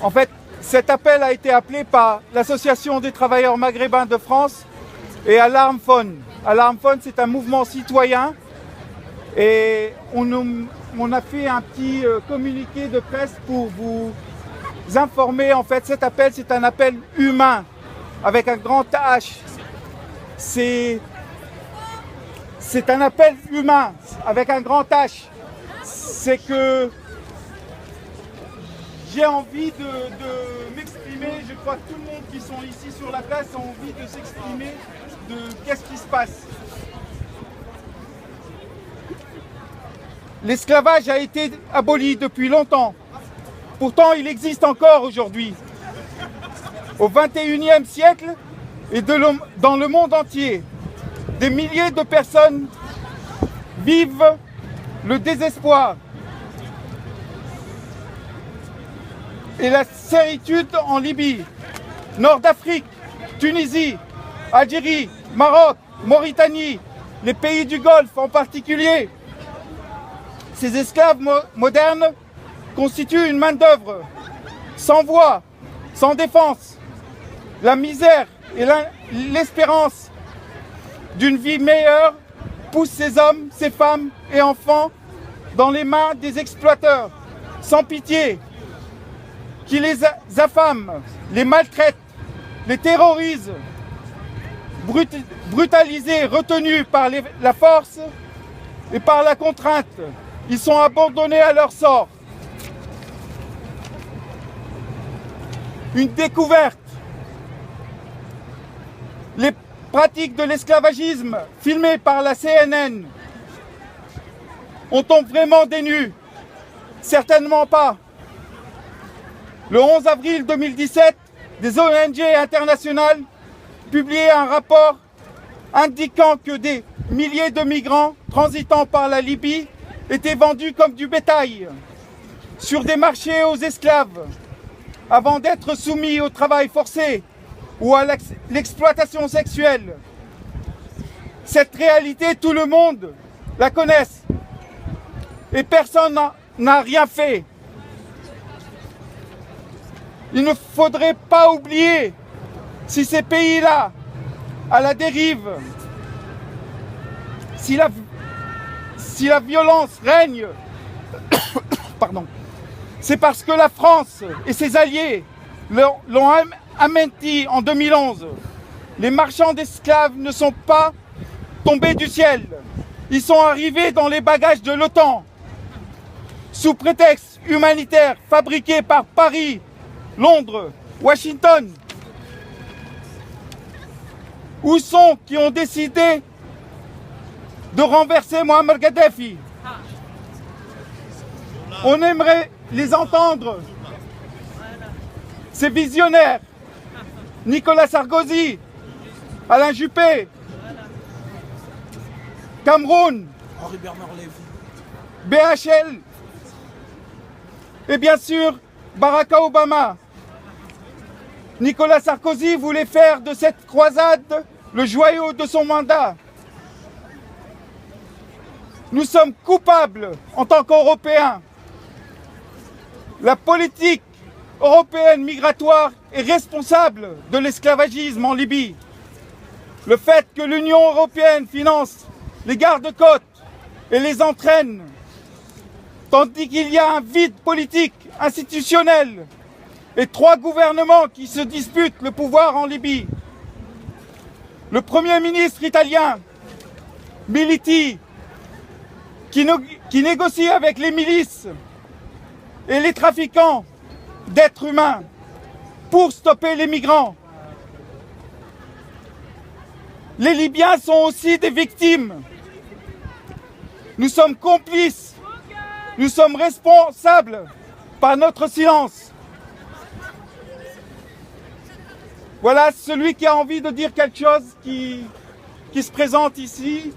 En fait, cet appel a été appelé par l'Association des travailleurs maghrébins de France et Alarm Phone. Alarm Phone, c'est un mouvement citoyen et on a fait un petit communiqué de presse pour vous informer. En fait, cet appel, c'est un appel humain avec un grand H. C'est un appel humain avec un grand H. C'est que j'ai envie de m'exprimer. Je crois que tout le monde qui sont ici sur la place a envie de s'exprimer de qu'est-ce qui se passe. L'esclavage a été aboli depuis longtemps. Pourtant, il existe encore aujourd'hui. Au XXIe siècle et dans le monde entier, des milliers de personnes vivent le désespoir et la servitude en Libye, Nord d'Afrique, Tunisie, Algérie, Maroc, Mauritanie, les pays du Golfe en particulier. Ces esclaves modernes constituent une main-d'œuvre sans voix, sans défense. La misère et l'espérance d'une vie meilleure poussent ces hommes, ces femmes et enfants dans les mains des exploiteurs, sans pitié, qui les affament, les maltraitent, les terrorisent, brutalisés, retenus par la force et par la contrainte. Ils sont abandonnés à leur sort. Une découverte. Les pratiques de l'esclavagisme filmées par la CNN ont-on vraiment des nus? Certainement pas. Le 11 avril 2017, des ONG internationales publiaient un rapport indiquant que des milliers de migrants transitant par la Libye étaient vendus comme du bétail sur des marchés aux esclaves avant d'être soumis au travail forcé ou à l'exploitation sexuelle. Cette réalité, tout le monde la connaît et personne n'a rien fait. Il ne faudrait pas oublier, si ces pays-là, à la dérive, si la violence règne, pardon, c'est parce que la France et ses alliés l'ont amenti en 2011. Les marchands d'esclaves ne sont pas tombés du ciel. Ils sont arrivés dans les bagages de l'OTAN, sous prétexte humanitaire, fabriqués par Paris, Londres, Washington. Où sont qui ont décidé de renverser Mohamed Kadhafi? On aimerait les entendre. Ces visionnaires, Nicolas Sarkozy, Alain Juppé, Cameroun, BHL et bien sûr Barack Obama. Nicolas Sarkozy voulait faire de cette croisade le joyau de son mandat. Nous sommes coupables en tant qu'Européens. La politique européenne migratoire est responsable de l'esclavagisme en Libye. Le fait que l'Union européenne finance les gardes-côtes et les entraîne, tandis qu'il y a un vide politique, institutionnel, et 3 gouvernements qui se disputent le pouvoir en Libye. Le Premier ministre italien, Militi, qui négocie avec les milices et les trafiquants d'êtres humains pour stopper les migrants. Les Libyens sont aussi des victimes. Nous sommes complices. Nous sommes responsables par notre silence. Voilà celui qui a envie de dire quelque chose qui se présente ici.